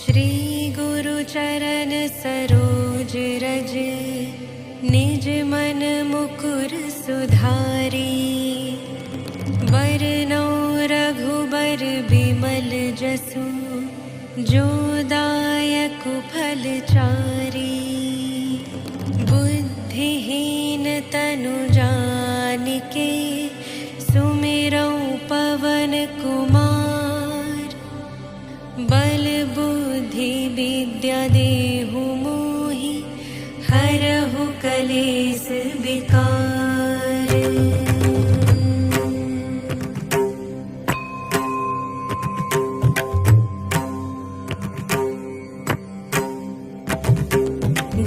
श्री गुरु चरण सरोज रज, निज मन मुकुर सुधारी। बरनौ रघुबर बिमल जसु, जो दायक फल चारी। बुद्धिहीन तनु जानिके, सुमिरौ पवन कुमार। बल बुद्धि विद्या देहु मोहि, हरहु कलेस विकार।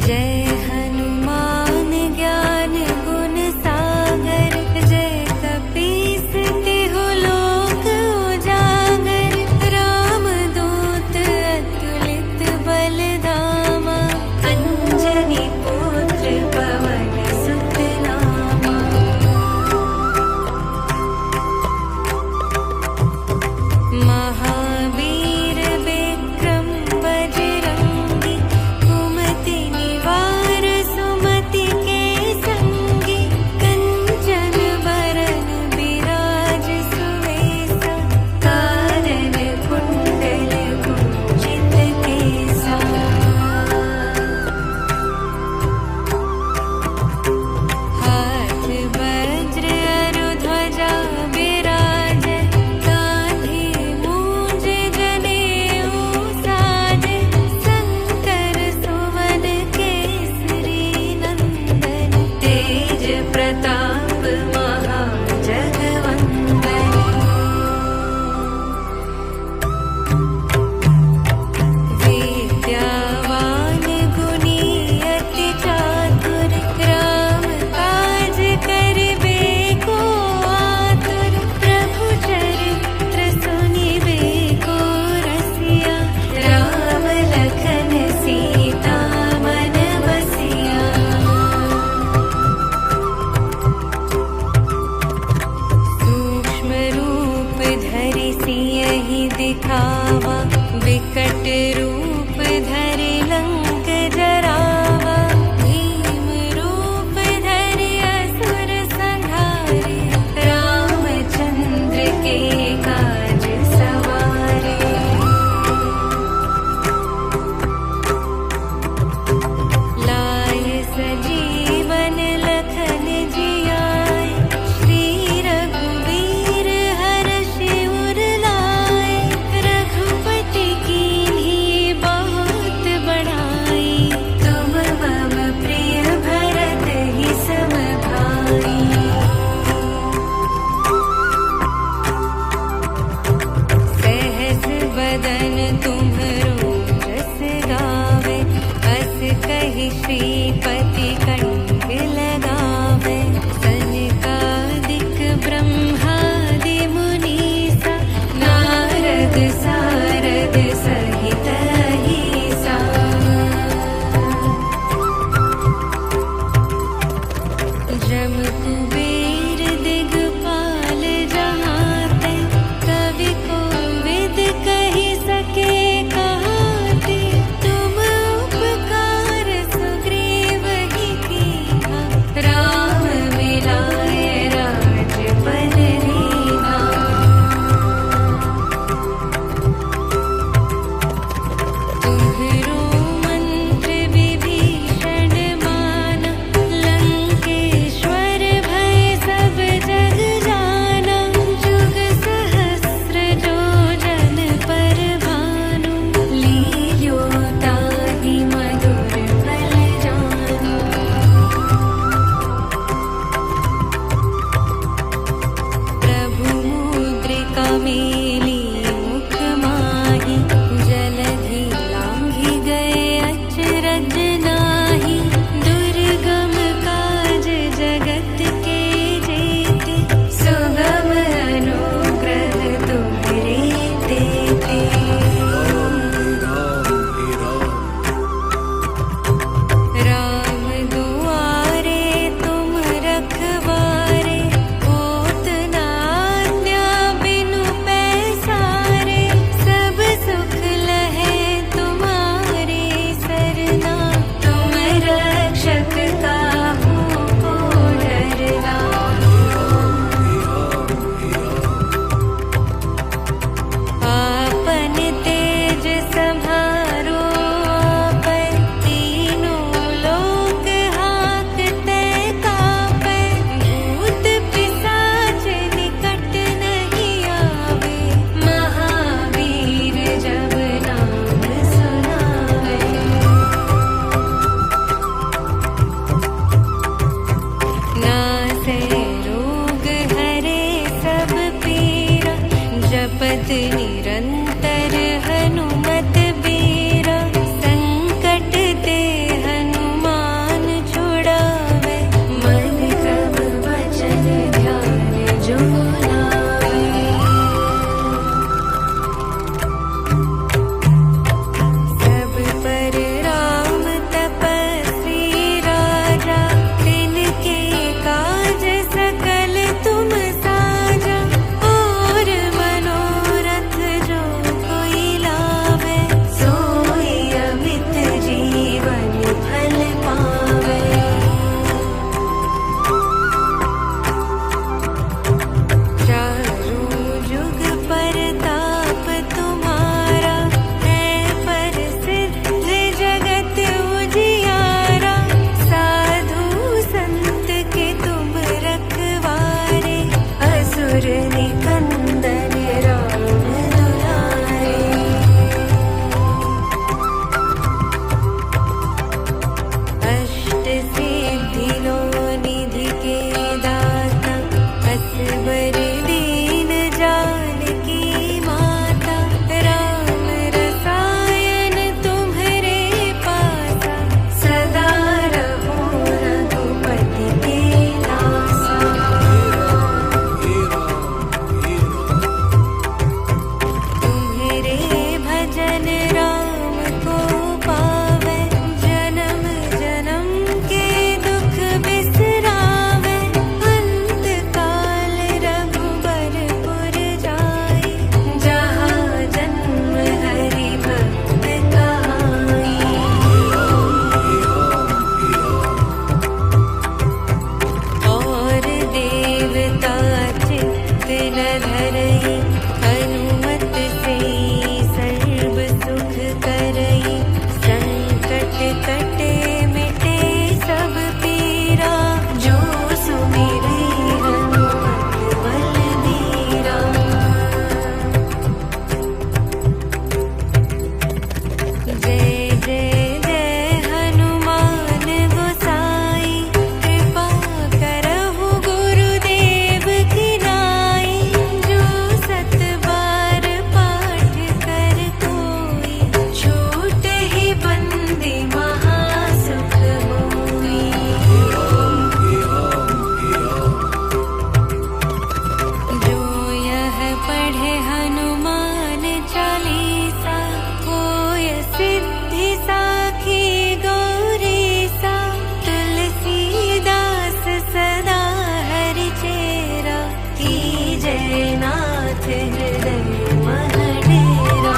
जय हनुमान ज्ञान गुण सागर, जय कपीस तिहु लोक उजागर। रामदूत अतुलित बल धामा, अंजनी पुत्र पवन सुत नामा। महावीर विक्रम बजरंगी, कुमति निवार सुमति के संगी। कंचन बरन बिराज सुवेसा, कानन कुंडल कुंचित केसा। हाथ वज्र अरु ध्वजा विराजै, कांधे मूंज जनेऊ साजै। शंकर सुवन केसरी नंदन, तेज प्रताप महाजगवंदन। विद्यावान गुणी अति चातुर, राम काज करिबे को आतुर। प्रभु चरित्र सुनिबे को रसिया, राम लखन सीता मन बसिया। सूक्ष्म रूप धरि सियहि दिखावा, विकट रूप धरि लंक जरावा। भीम रूप धरि असुर संहारे, रामचंद्र के काज सवारे। लाय सजीवन लखन जियाय, श्री रघुवीर हरषि उर लाय। रघुपति कीन्ही बहुत बड़ाई, तुम मम प्रिय भरत ही सम भाई। सहस बदन तुम्हरो जस गावे, अस कहि श्रीपति कंठ लगावे। सनकादिक ब्रह्मादि मुनीसा, नारद सारद सहित अहिसा। जम कुबेर दिगपाल जहाते, कवि कोविद कहि सके कहाते। तुम उपकार सुग्रीवहि कीन्हा, राम मिलाए राजपद दीन्हा। तुम्हरो मंत्र विभीषण माना, लंकेश्वर भय सब जग जाना। जुग सहस्र जो जन पर भानु, लील्यो ताहि मधुर फल जानु। प्रभु मुद्रिका मेली मुख माहि, जलधि लांघि गए अचरज नाही। दुर्गम काज जगत के जेते, सुगम अनुग्रह तुम्हरे तेते। राम दुआरे तुम रखवारे, होत न आज्ञा बिनु पैसारे। पद निरंतर हनुमत बीरा, संकट ते हनुमान छुड़ावे, मन क्रम वचन ध्यान जो लावे। सब पर राम तपस्वी राजा, तिनके काज सकल तुम साजा। और मनोरथ जो कोई लावे, सोई अमित जीवन फल पावे। चारों जुग परताप तुम्हारा, है प्रसिद्ध जगत उजियारा। साधु संत के तुम रखवारे, असुर निकंदन राम दुलारे। अष्ट सिद्धि नो निधि के दाता, असबर दीन जानकी माता। राम रसायन तुम्हरे पासा, सदा रहो रघुपति के दासा। तुम्हरे भजन राम को पावे, जन्म जन्म के दुख बिसरावे। अंत काल रघुबरपुर जाई, जहाँ जन्म हरि भक्त कहाई। और देवता चित्त न धरई, हनुमत से सर्व सुख करई। संकट कटे मिटे सब पीरा, जो सुमिरै हनुमत बलबीरा। जय जय जय हनुमान गोसाई, कृपा करहु गुरुदेव की नाई। जो सत बार पाठ कर कोई, छूटे ही बंदी महासुख होई। जो यह पढ़े हनुमान चालीसा, होय सिद्धि साखी गौरीसा। तुलसीदास सदा हरि चेरा, कीजय नाथ हृदय महडेरा।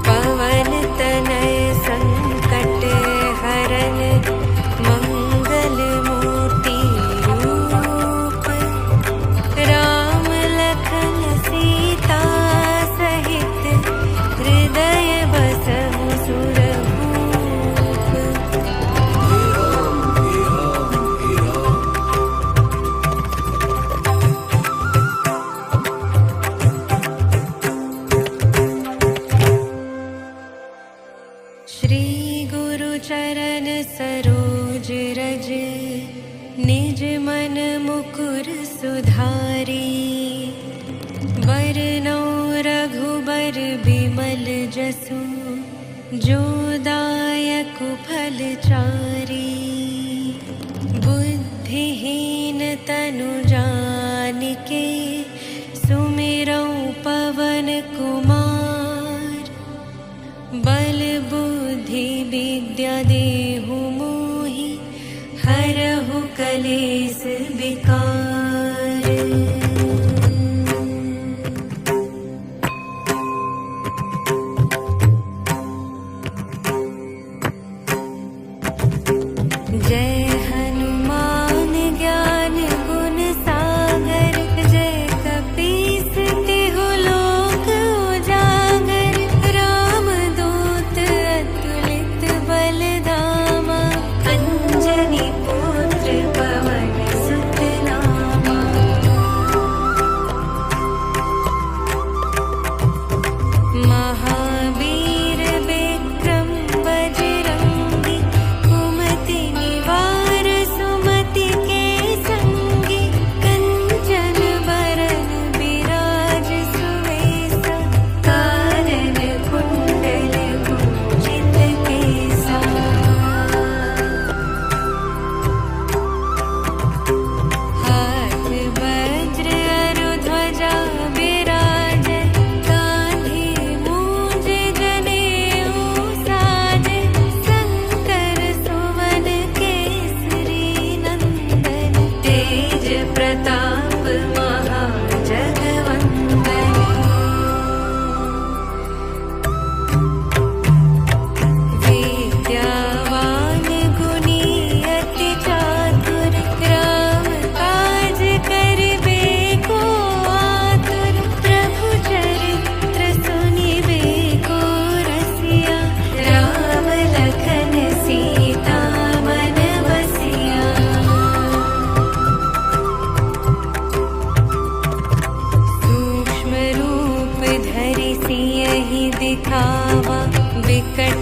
पवन तनय संकट हरन, मंगल मूर्ति रूप। राम लखन सीता सहित, हृदय बसहु सुरभूप। श्री गुरु चरण सरोज रज, निज मन मुकुर सुधारी। बरनौ रघुबर बिमल जसु, जो दायक फल चारी। बुद्धिहीन तनु जानिके, सुमिरौ पवन कुमार। बल बुद्धि विद्या देहु मोहि, हरहु कलेस विकार। जय हनुमान ज्ञान गुण सागर, जय कपीस तिहु लोक उजागर। राम दूत अतुलित बल धामा, अंजनी पुत्र पवन सुत नामा।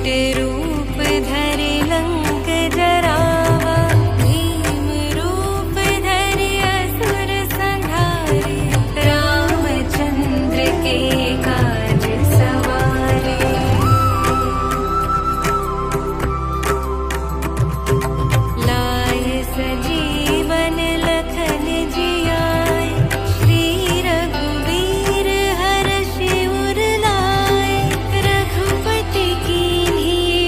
रूप धरि लंक जरावा, भीम रूप धरि असुर संहारे, रामचंद्र के काज सवारे। लाए सजीवन लखन जियाए, श्री रघुवीर हर्षि उर लाए, रघुपति कीन्ही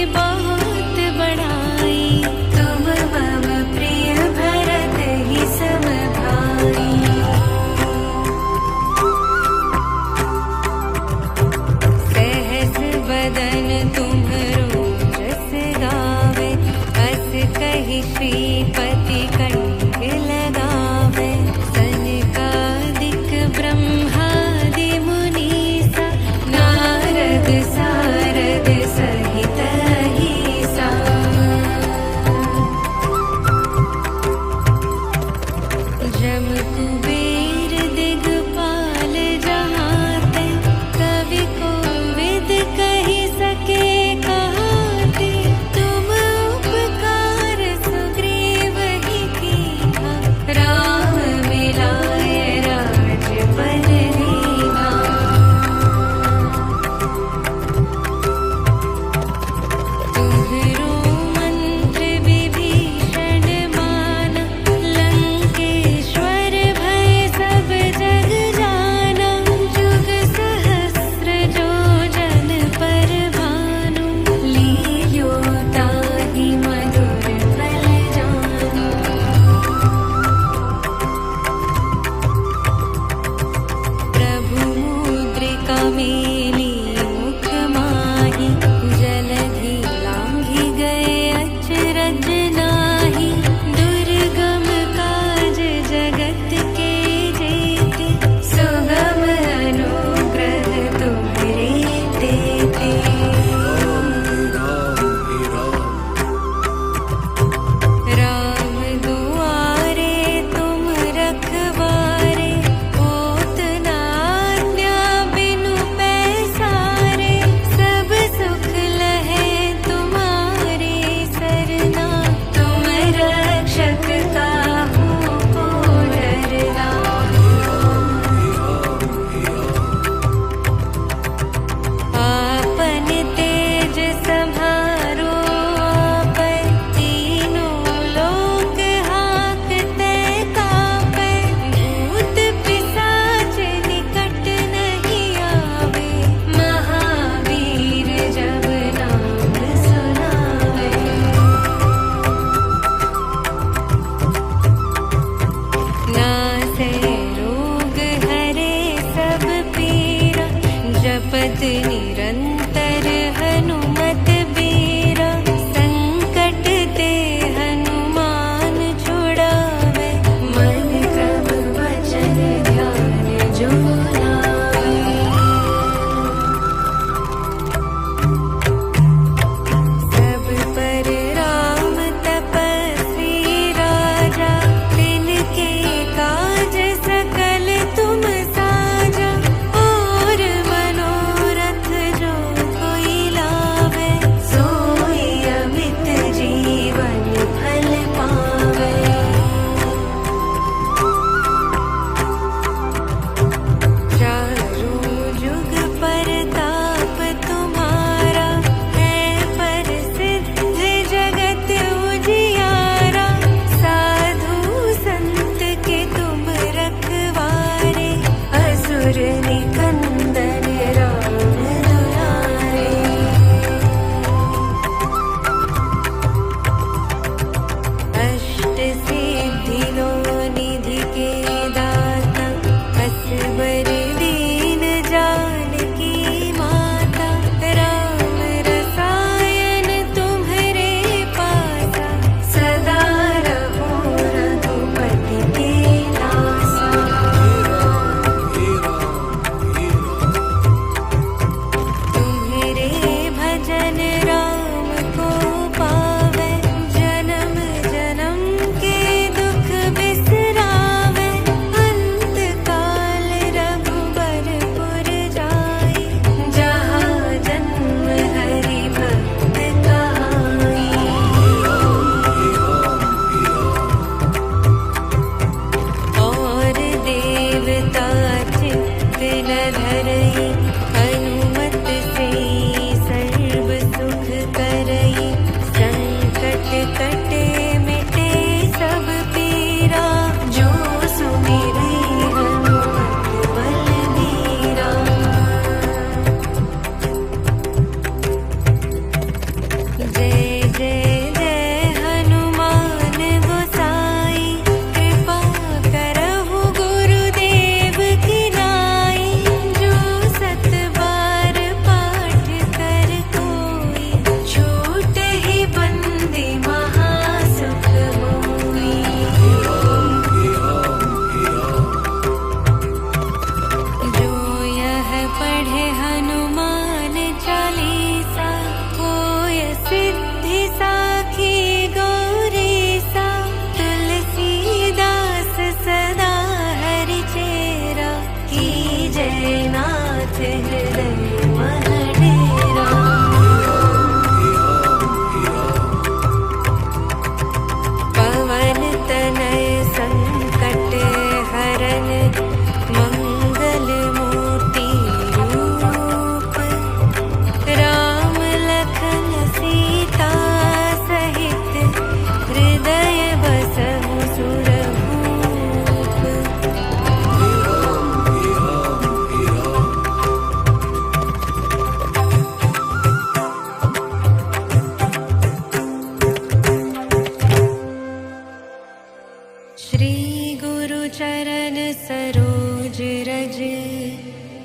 गुरु चरण सरोज रज,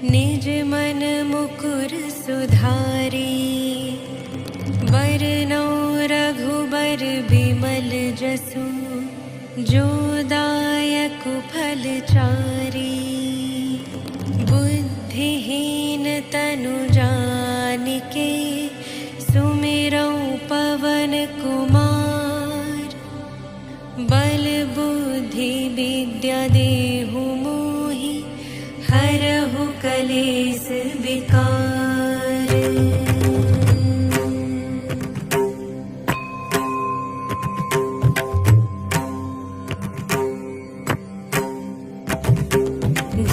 निज मन मुकुर सुधारी। बरनौ रघुबर बिमल जसु, जो दायक फल चारी। बुद्धिहीन तनु जानिके, सुमिरौ पवन कुमार। बल बुद्धि विद्या देहु मोहि, हरहु कलेस विकार।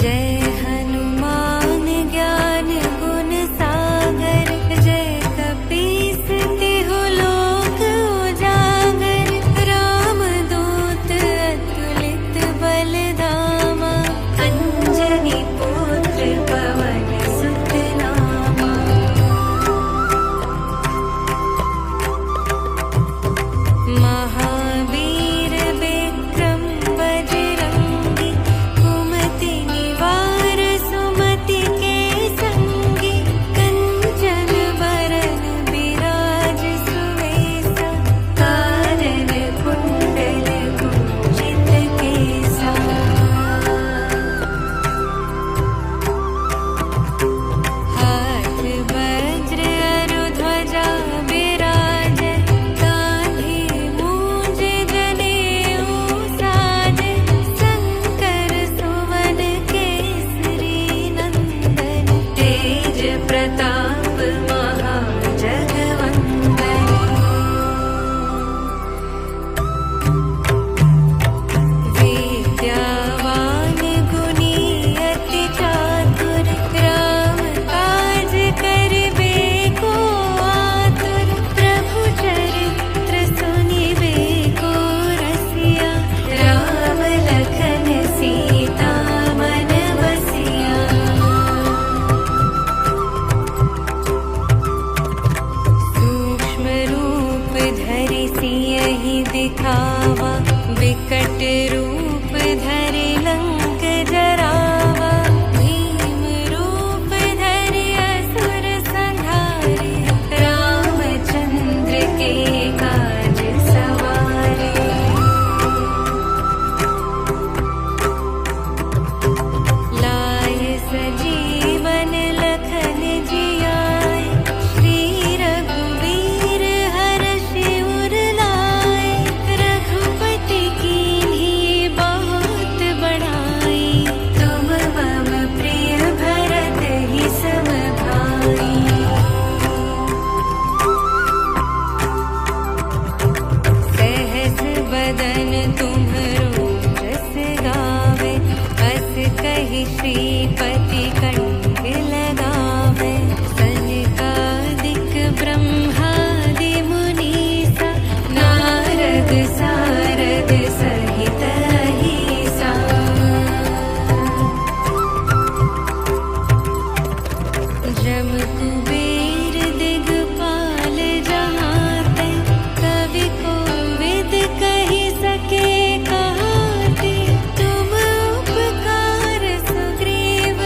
जय हनुमान ज्ञान गुण सागर, जय कपीस तिहु लोक उजागर। रामदूत अतुलित बल धामा, अंजनी पुत्र पवन सुत नामा। महावीर विक्रम बजरंगी, कुमति निवार सुमति के संगी। कंचन बरन बिराज सुवेसा, कानन कुंडल कुंचित केसा। हाथ वज्र अरु ध्वजा बिराजे, कान्धे मूंज जनेऊ साजे। शंकर सुवन केसरी नंदन, तेज प्रताप महाजगवंदन। विद्यावान गुणी अति चातुर, राम काज करिबे को आतुर। प्रभु चरित्र सुनिबे को रसिया, राम लखन सीता मन बसिया। सूक्ष्म रूप धरि सियहि दिखावा, विकट रूप धरि लंक जरावा। भीम रूप धरि असुर संहारे, रामचंद्र के काज सवारे। लाय सजीवन लखन जियाय, श्री रघुवीर हरषि उर लाए। रघुपति कीन्ही बहुत बड़ाई, तुम मम प्रिय भरत ही सम भाई। सहस बदन तुम्हरो जस गावे, अस कहि श्रीपति कंठ लगावे। सनकादिक ब्रह्मादि मुनीसा, नारद सारद सहित अहिसा। जम कुबेर दिगपाल जहाते, कवि कोविद कहि सके कहाते। तुम उपकार सुग्रीव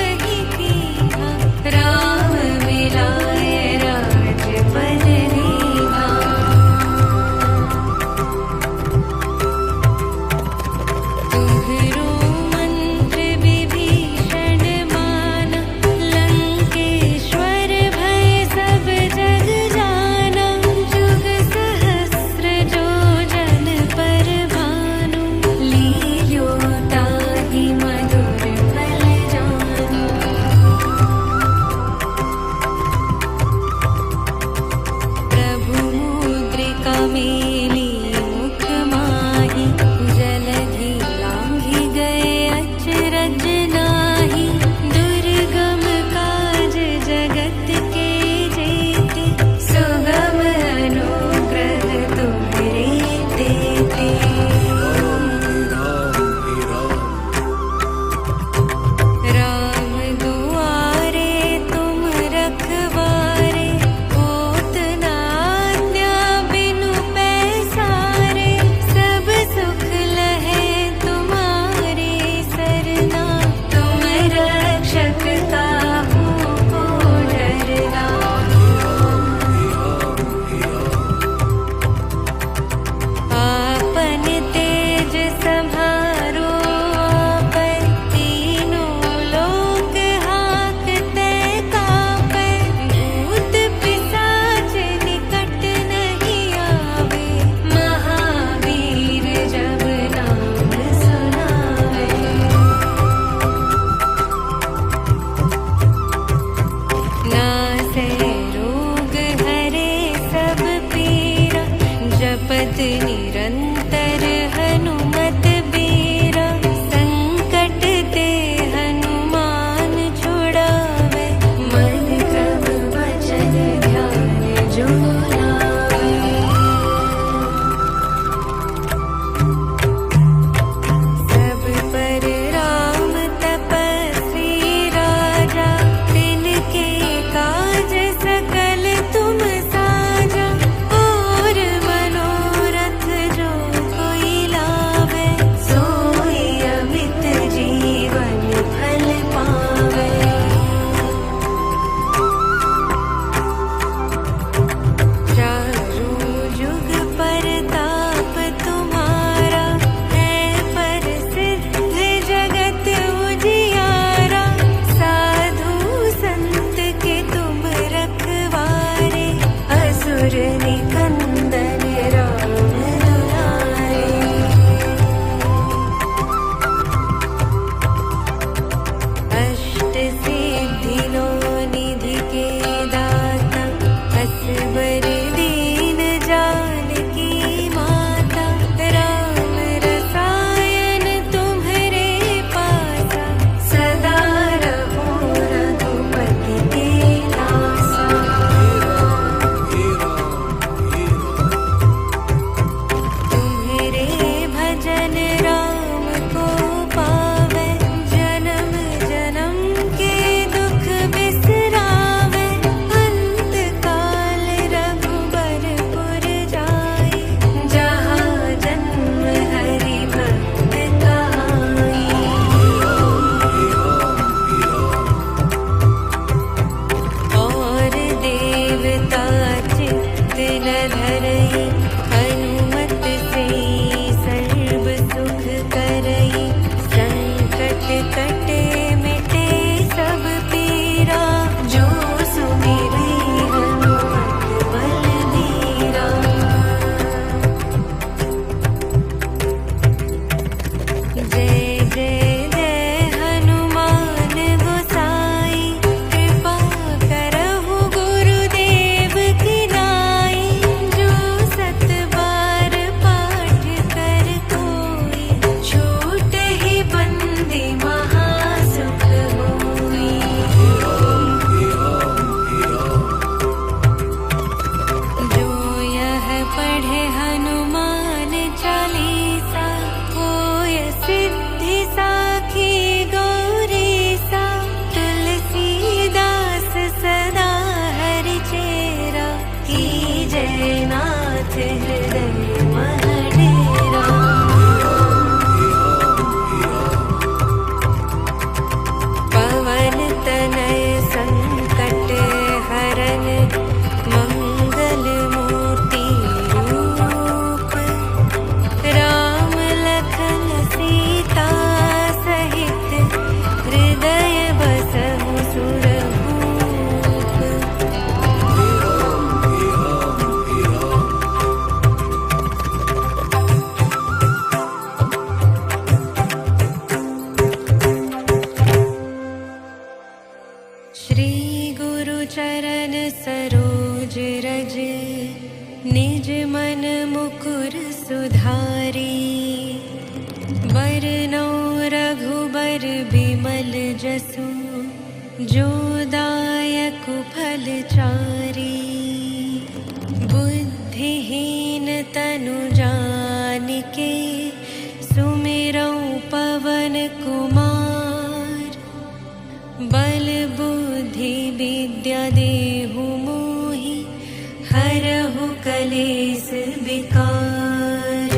सरोज रज निज मन मुकुर सुधारी। बरनौ रघुबर बिमल जसु जो दायक फल चारी। बुद्धिहीन तनु जानिके सुमिरौ पवन कुमार। बल बुद्धि विद्या देहु मोहि हरहु कलेस विकार।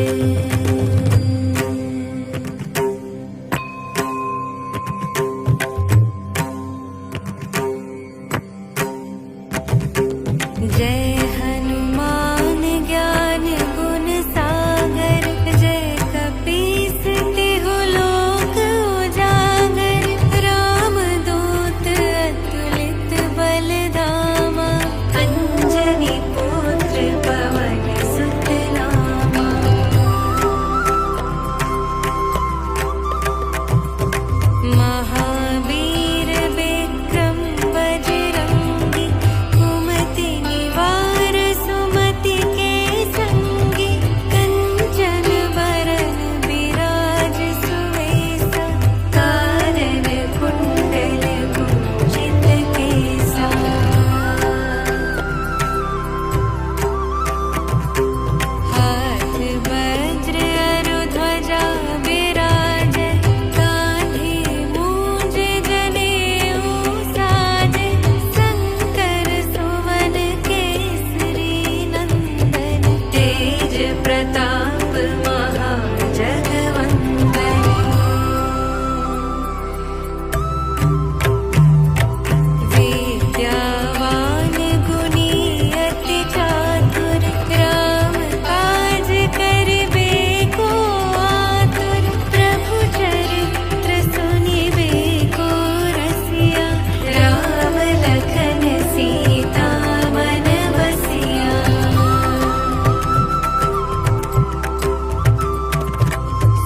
जय हनुमान ज्ञान गुण सागर। जय कपीस तिहु लोक उजागर। रामदूत अतुलित बल धामा। अंजनी पुत्र पवन सुत नामा। महावीर विक्रम बजरंगी। कुमति निवार सुमति के संगी। कंचन बरन बिराज सुवेसा। कानन कुंडल कुंचित केसा। हाथ वज्र अरु ध्वजा विराजै। कान्धे मूंज जनेऊ साजै। शंकर सुवन केसरी नंदन। तेज प्रताप महाजगवंदन। विद्यावान गुणी अति चातुर। राम काज करिबे को आतुर। प्रभु चरित्र सुनिबे को रसिया। राम लखन सीता मन बसिया।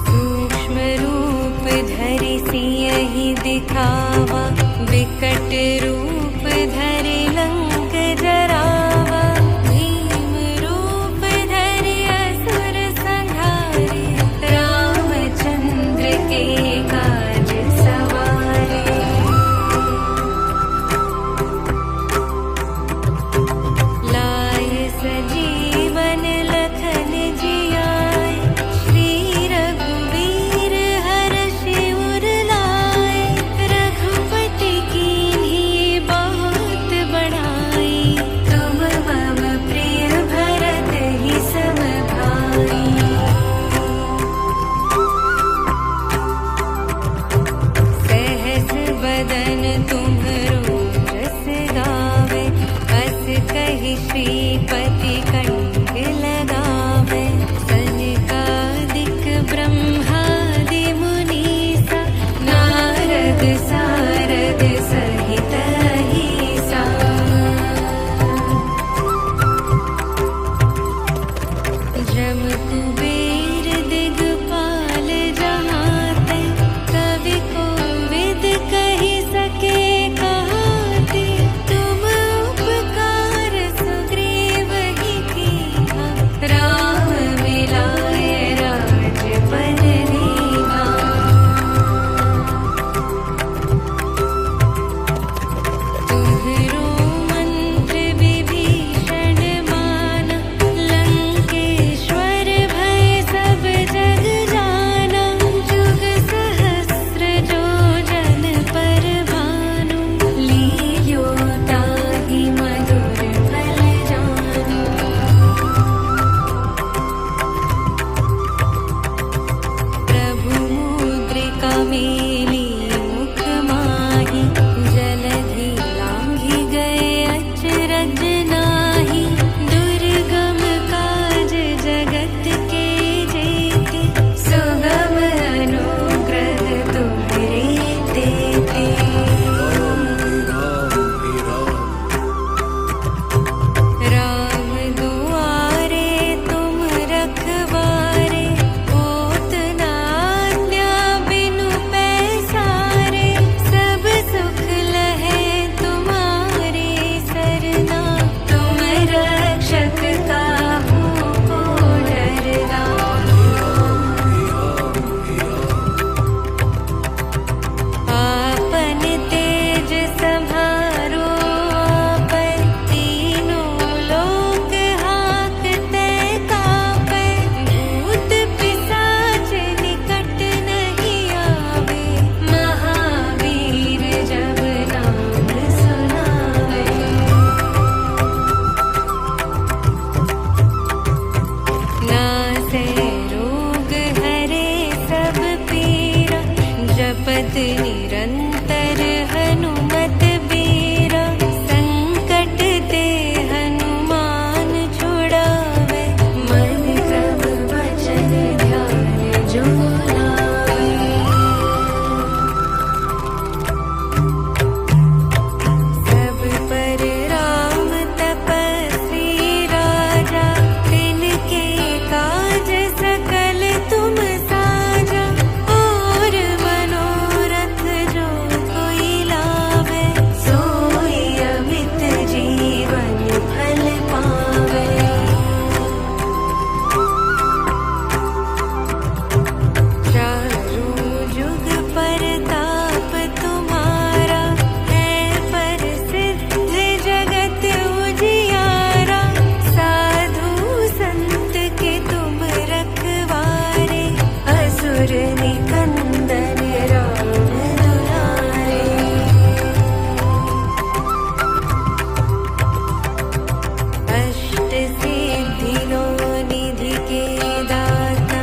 सूक्ष्म रूप धरि सियहि दिखावा। विकट रूप धरि लंक जरावा। भीम रूप धरि असुर संहारे। रामचंद्र के काज सवारे। लाय सजीवन लखन जियाय। श्री रघुवीर हर्षि उर लाय। रघुपति कीन्ही बहुत हनुमत निरंतर हनुमत बीरा, संकट ते हनुमान छुड़ावे, मन क्रम वचन ध्यान जो लावे। सब पर राम तपस्वी राजा, तिनके काज सकल तुम साजा। और मनोरथ जो कोई लावे, सोई अमित जीवन फल पावे। चारों जुग परताप तुम्हारा, है प्रसिद्ध जगत उजियारा। साधु संत के तुम रखवारे, असुर निकंदन राम दुलारे। अष्ट सिद्धि नो निधि के दाता,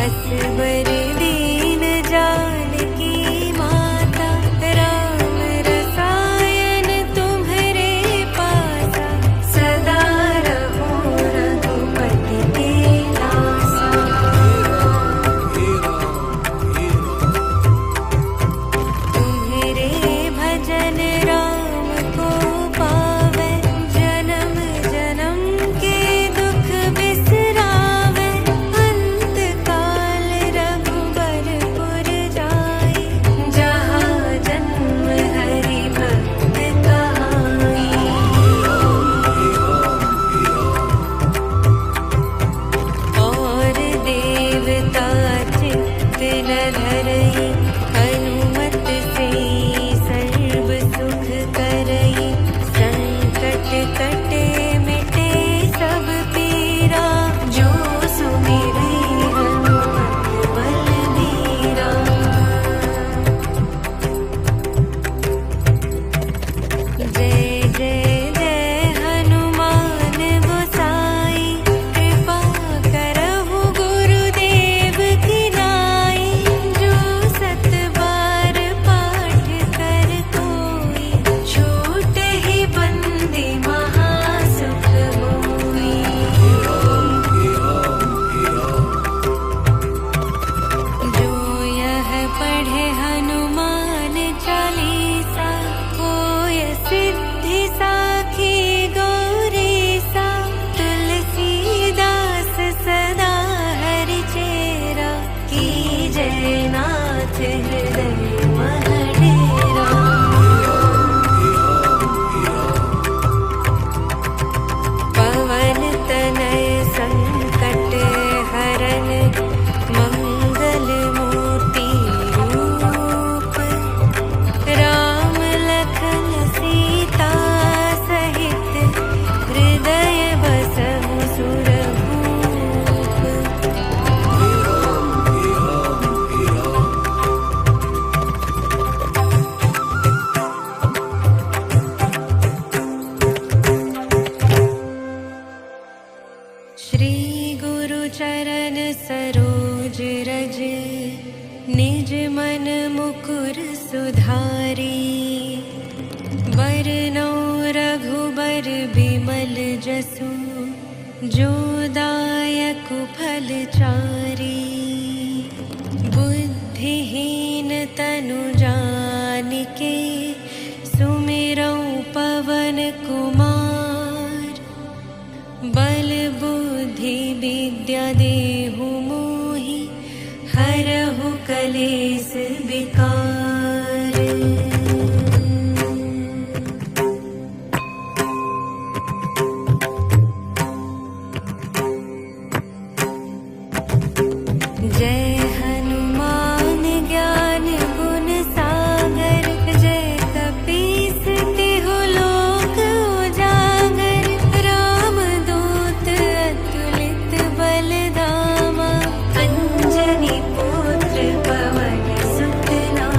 असबर दीन जानकी माता। राम रसायन तुम्हरे पासा, सदा रहो रघुपति के दासा। तुम्हरे भजन राम को पावे, जन्म जन्म के दुख बिसरावे। अंत काल रघुबरपुर जाई, जहाँ जन्म हरि भक्त कहाई। और देवता चित्त न धरई, हनुमत से सर्व सुख करई। संकट कटे मिटे सब पीरा, जो सुमिरै हनुमत बलबीरा। जय जय जय हनुमान गोसाई, कृपा करहु गुरुदेव की नाई। जो सत बार पाठ कर कोई, छूटे ही बंदी महासुख होई। जो यह पढ़े हनुमान चालीसा, होय सिद्धि साखी गौरीसा। तुलसीदास सदा हरि चेरा, कीजय नाथ हृदय महडेरा। पवन तनय संकट हरन, मंगल मूर्ति रूप। राम लखन सीता सहित, हृदय बसहु सुरभूप। श्री गुरु चरण सरोज रज, निज मन मुकुर सुधारी। बरनौ रघुबर बिमल जसु, जो दायक फल चारी। बुद्धिहीन तनु जानिके, सुमिरौ पवन कुमार। बल बुद्धि विद्या देहु मोहि, हरहु कलेस विकार। जय हनुमान ज्ञान गुण सागर, जय कपीस तिहु लोक उजागर। राम दूत अतुलित बल धामा, अंजनी पुत्र पवन सुत नामा।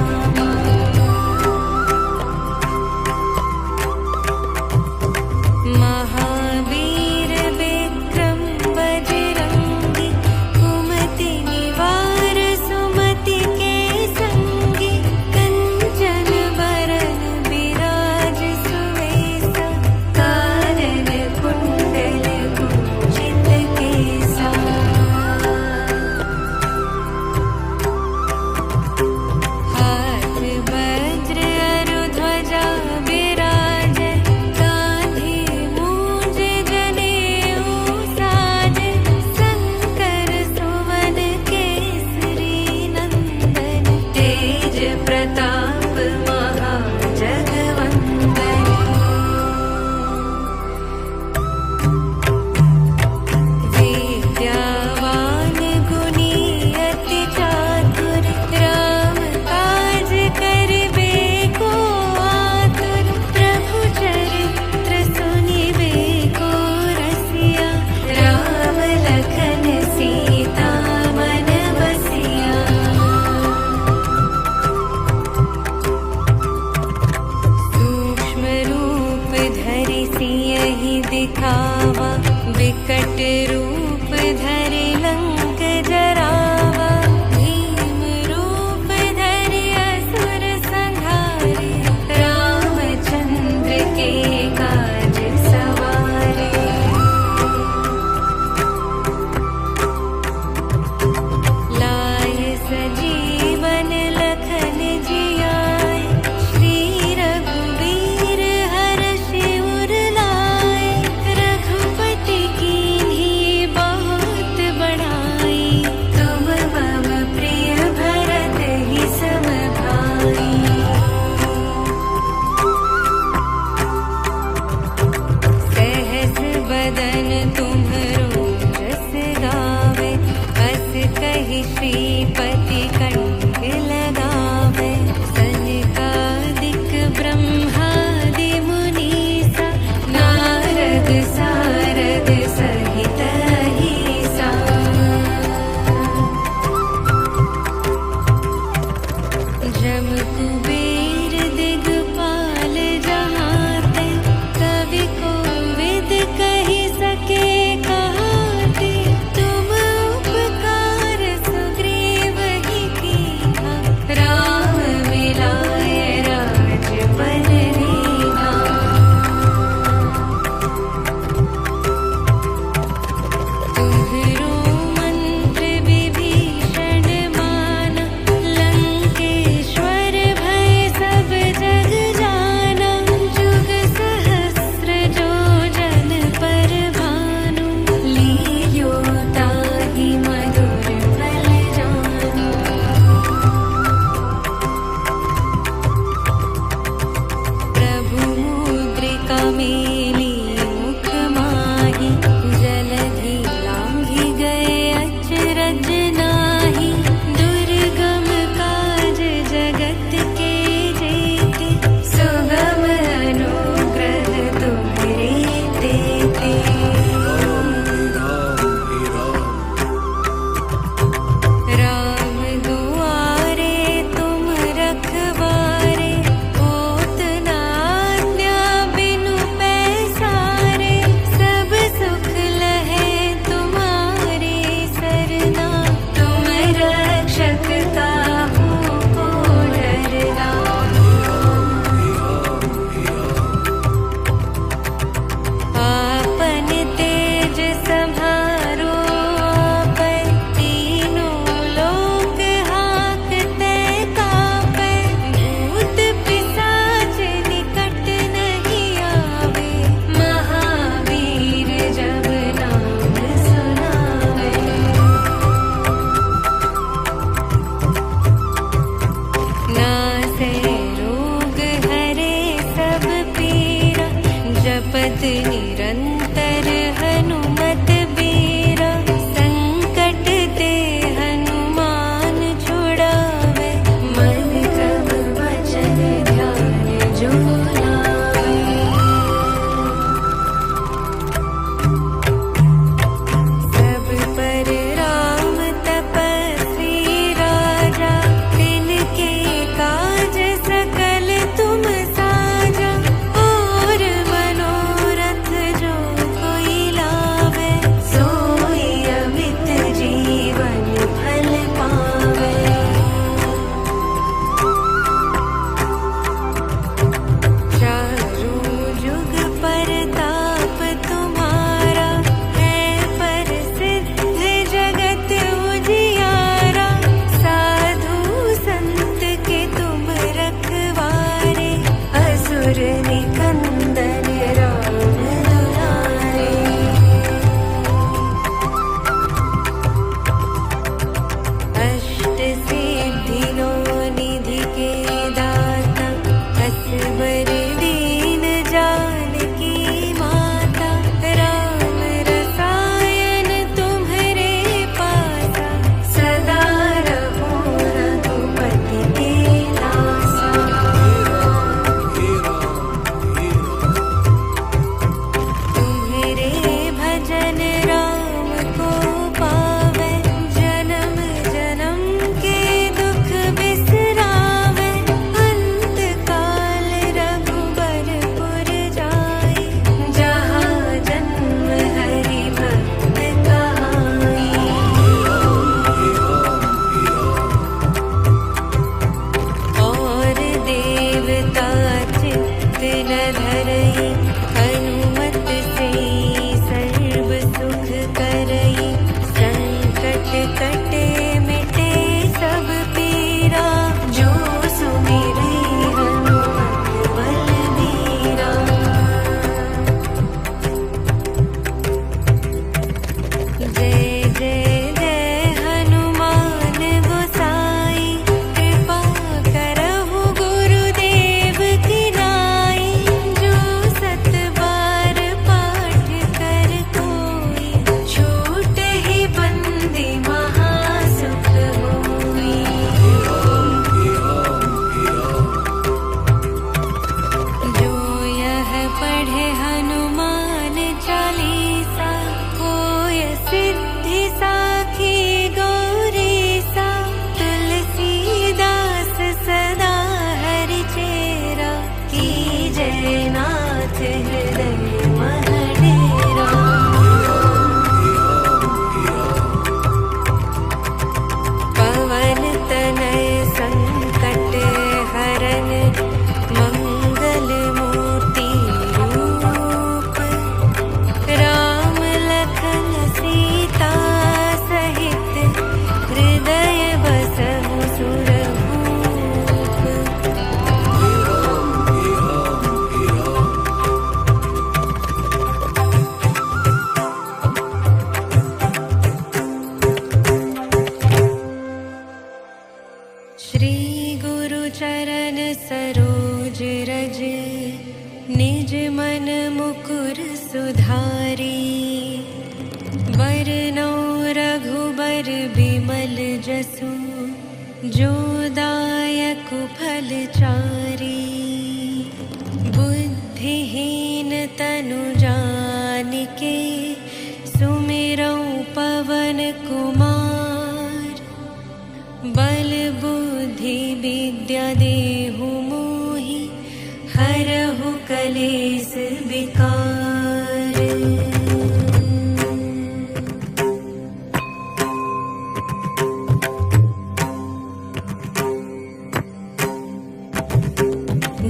आवा, विकट रूप धरि लंक जरावा। भीम रूप धरि असुर संहारे, रामचंद्र के काज सवारे। लाए सजीवन लखन जियाए, श्री रघुवीर हर्षि उर लाए। रघुपति कीन्ही बहुत बड़ाई, तुम मम प्रिय भरत ही सम भाई। सहस बदन तुम्हरो जस गावे, अस कहि श्रीपति कंठ लगावे। सनकादिक ब्रह्मादि मुनीसा, नारद सारद सहित अहिसा। जम कुबेर दिगपाल जहाते, कवि कोविद कहि सके कहाते। तुम उपकार सुग्रीव ही कीन्हा, राम मिलाए राजपद दीन्हा। तुम्हरो मंत्र विभीषण माना, लंकेश्वर भय चरण सरोज रज, निज मन मुकुर सुधारी। बरनौ रघुबर बिमल जसु, जो दायक फल चारी। बुद्धिहीन तनु जानिके, सुमिरौ पवन कुमार। बल बुद्धि विद्या देहु मोहि, हरहु कलेस विकार।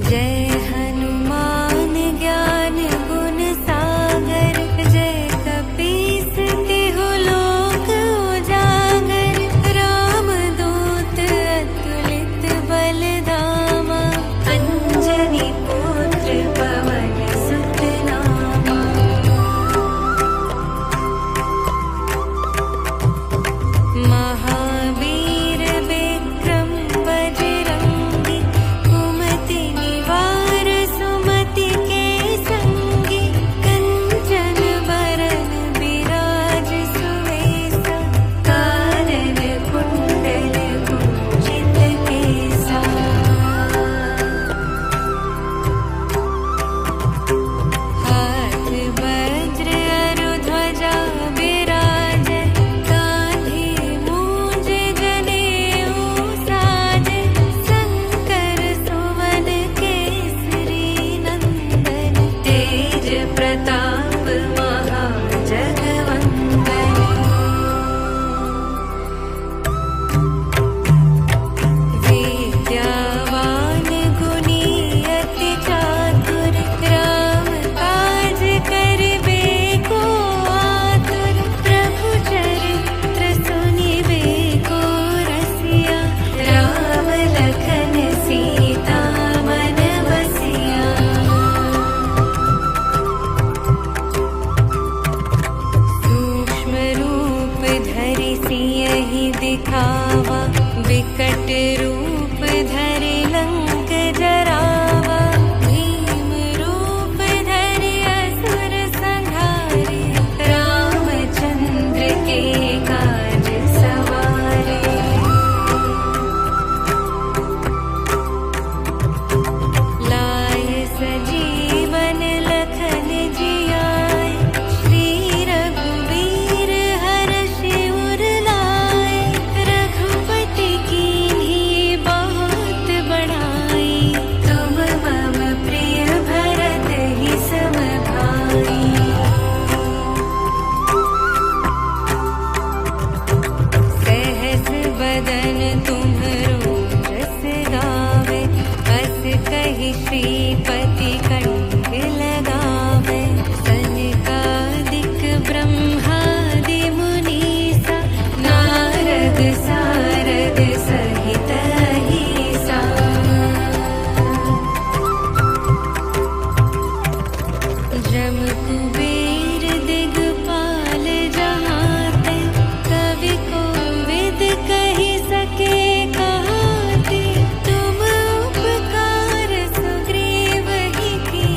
जय हनुमान ज्ञान गुण सागर, जय कपीस तिहु लोक उजागर। रामदूत अतुलित बल धामा, अंजनी पुत्र पवन सुत नामा। महावीर विक्रम बजरंगी, कुमति निवार सुमति के संगी। कंचन बरन बिराज सुवेसा, कानन कुंडल कुंचित केसा। हाथ वज्र अरु ध्वजा विराजै, कांधे मूंज जनेऊ साजै। शंकर सुवन केसरी नंदन, तेज प्रताप महाजगवंदन। विद्यावान गुणी अति चातुर, राम काज करिबे को आतुर। प्रभु चरित्र सुनिबे को रसिया, राम लखन सीता मन बसिया। सूक्ष्म रूप धरि सियहि दिखावा, विकट रूप धरि लंक जरावा। भीम रूप धरि असुर संहारे, रामचंद्र के काज सवारे। लाय सजीवन लखन जियाय, श्री रघुवीर हरषि उर लाय। रघुपति कीन्ही बहुत बड़ाई, तुम मम प्रिय भरत ही सम भाई। सहस बदन तुम्हरो जस गावे, अस कहि श्रीपति कंठ लगावे। सनकादिक ब्रह्मादि मुनीसा, नारद सारद सहित अहिसा। जम कुबेर दिगपाल जहाते, कवि कोविद कहि सके कहाते। तुम उपकार सुग्रीव ही कीन्हा,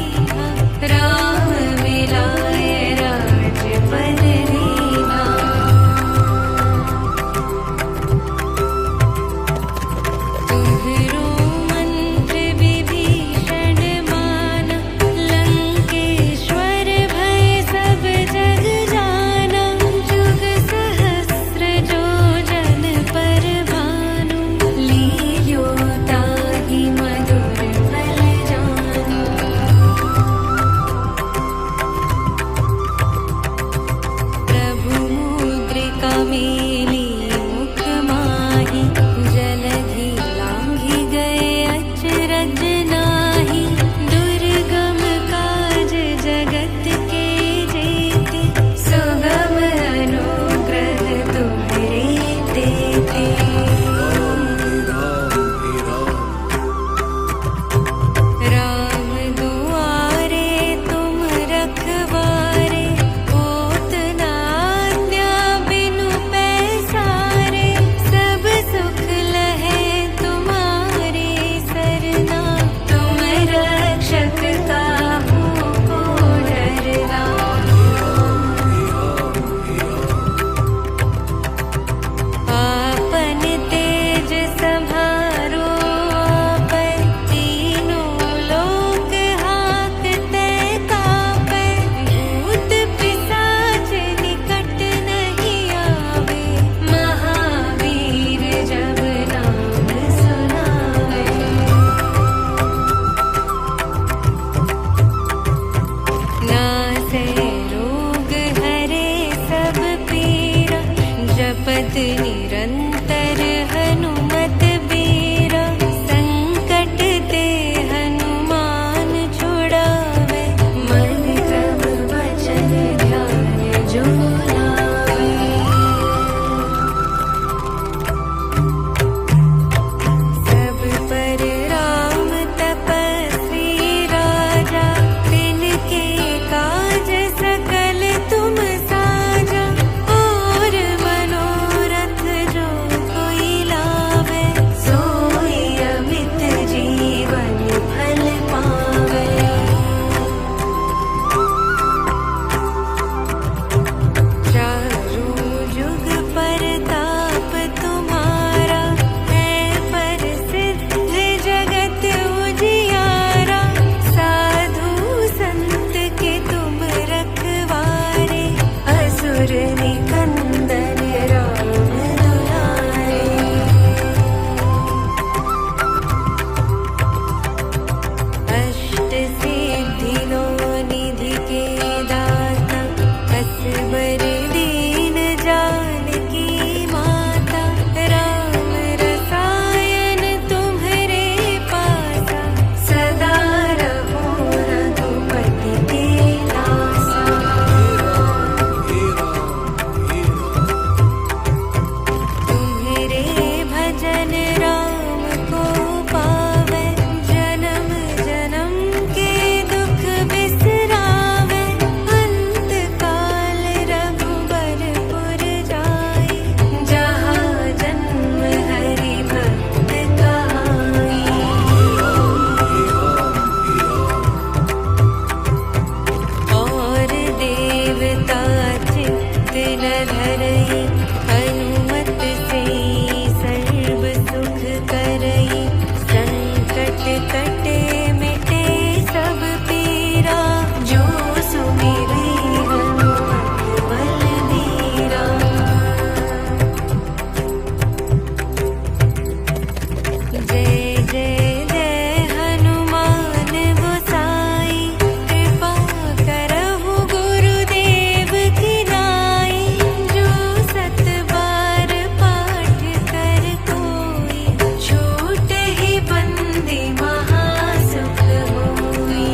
अति महासुख होई।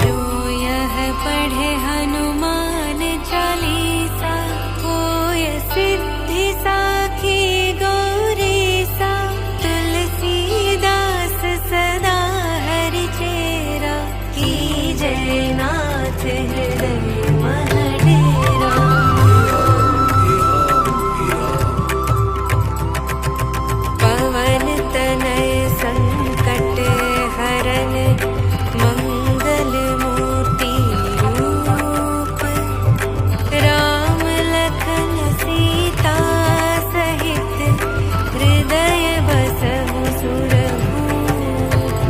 जो यह पढ़े हनुमान चालीसा, होय सिद्धि साखी गौरीसा। तुलसीदास सदा हरि चेरा, कीजय नाथ हृदय मह डेरा। पवन तनय संकट हरन, मंगल मूर्ति रूप। राम लखन सीता सहित, हृदय बसहु सुरभूप।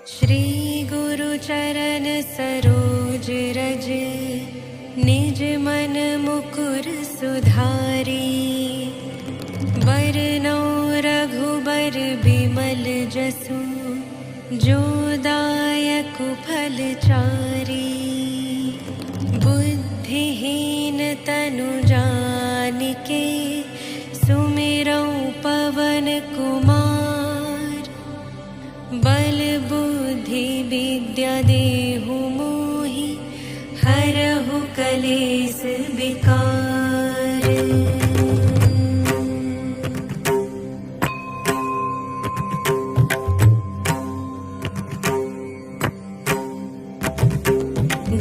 श्री गुरु चरण सरोज रज, निज मन मुकुर सुधारी। बरनौ रघुबर बिमल जसु, जो दायक फल चारी। बुद्धिहीन तनु जानिके, सुमिरौ पवन कुमार। बल बुद्धि विद्या देहु मोहि, हरहु कलेस विकार।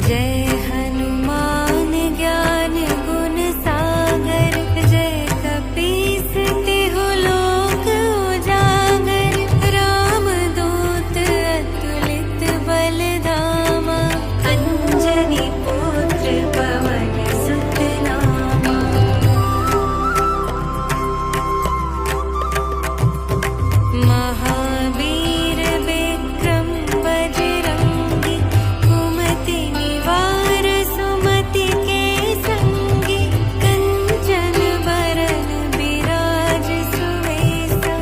जय हनुमान ज्ञान गुण सागर, जय कपीस तिहु लोक उजागर। रामदूत अतुलित बल धामा, अंजनी पुत्र पवन सुत नामा। महावीर विक्रम बजरंगी, कुमति निवार सुमति के संगी। कंचन बरन बिराज सुवेसा,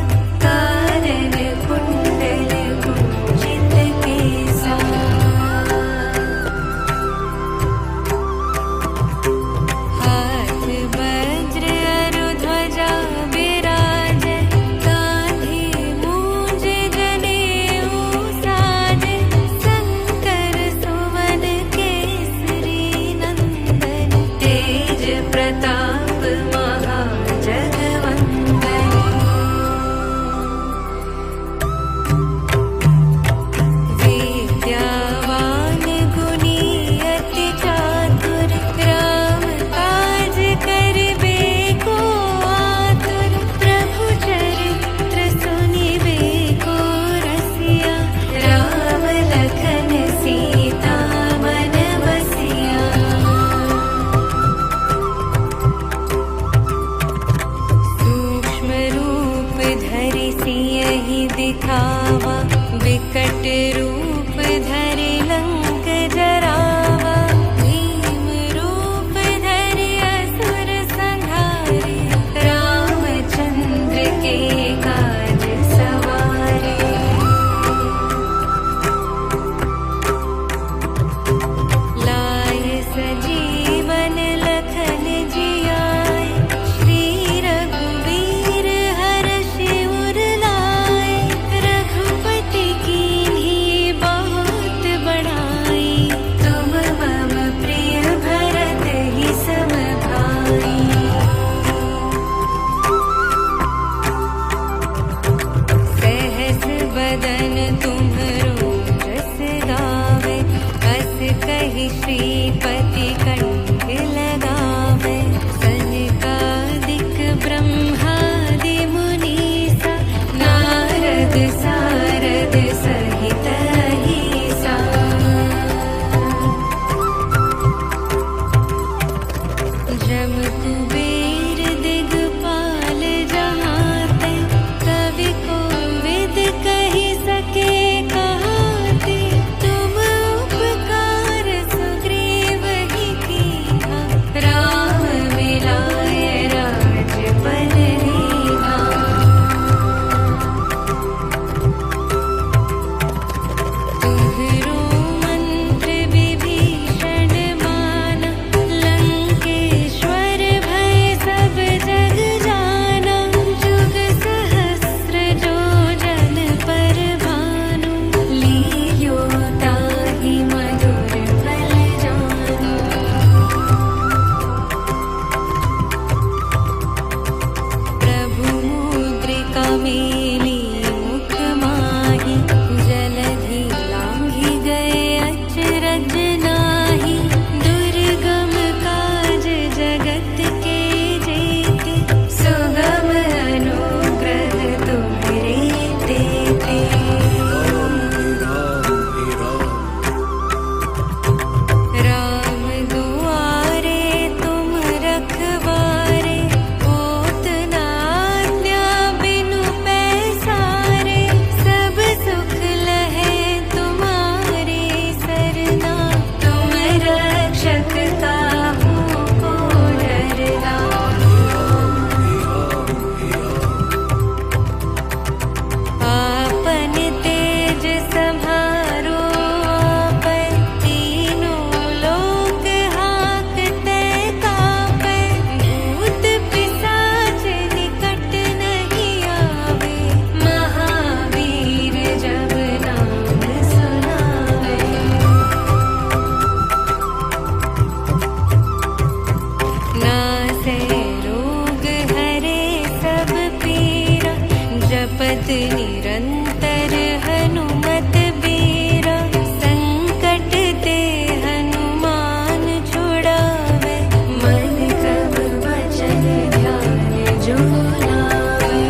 कानन कुंडल कुंचित केसा। हाथ वज्र अरु ध्वजा विराजै, कांधे मूंज जनेऊ साजै। शंकर सुवन केसरी नंदन, तेज प्रताप महाजगवंदन। विद्यावान गुणी अति चातुर, राम काज करिबे को आतुर। प्रभु चरित्र सुनिबे को रसिया, राम लखन सीता मन बसिया। सूक्ष्म रूप धरि सियहि दिखावा, विकट रूप धरि लंक जरावा। भीम रूप धरि असुर संहारे, रामचंद्र के काज सवारे। लाय सजीवन लखन जियाय, श्री रघुवीर हरषि उर लाय। रघुपति कीन्ही बहुत बड़ाई, निरंतर हनुमत बीरा, संकट ते हनुमान छुड़ावे, मन क्रम वचन ध्यान जो लावे।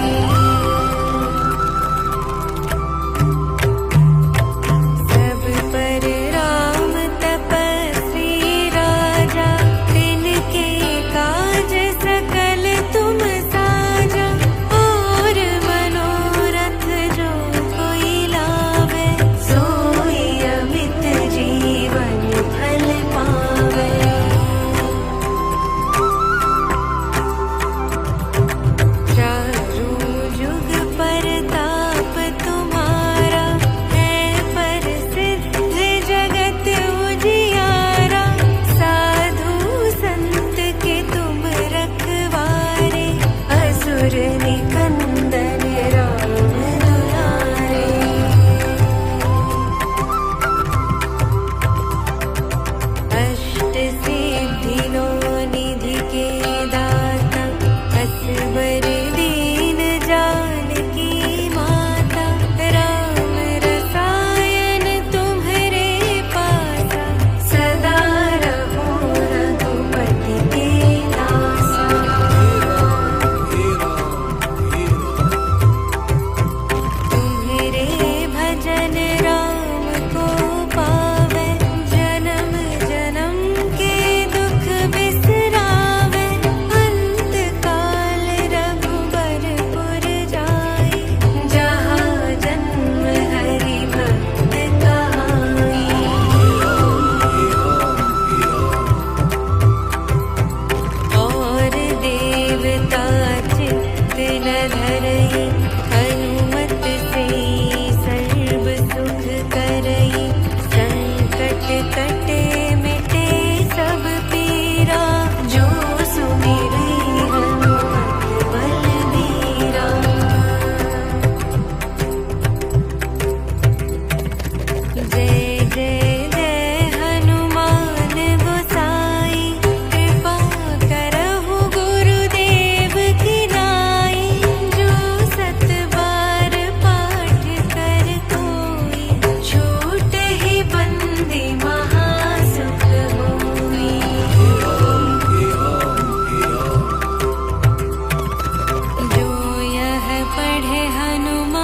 सब पर राम तपस्वी राजा, तिनके काज सकल तुम साजा। और मनोरथ जो कोई लावे, सोई अमित जीवन फल पावे। चारों जुग परताप तुम्हारा, है प्रसिद्ध जगत उजियारा। साधु संत के तुम रखवारे, असुर निकंदन राम दुलारे। अष्ट सिद्धि नो निधि के दाता, असबर दीन जानकी माता। राम रसायन तुम्हरे पासा, सदा रहो रघुपति के दासा। तुम्हरे भजन राम को पावे, जन्म जन्म के दुख बिसरावे। अंत काल रघुबरपुर जाई, जहाँ जन्म हरि भक्त कहाई। और देवता चित्त न धरई, हनुमत से सर्व सुख करई। संकट कटे मिटे सब पीरा, जो सुमिरै हनुमत बलबीरा। जय जय जय हनुमान गोसाई, कृपा करहु गुरुदेव की नाई। जो सत बार पाठ कर कोई, छूटहि बंदी महासुख होई। जो यह पढ़े हनुमान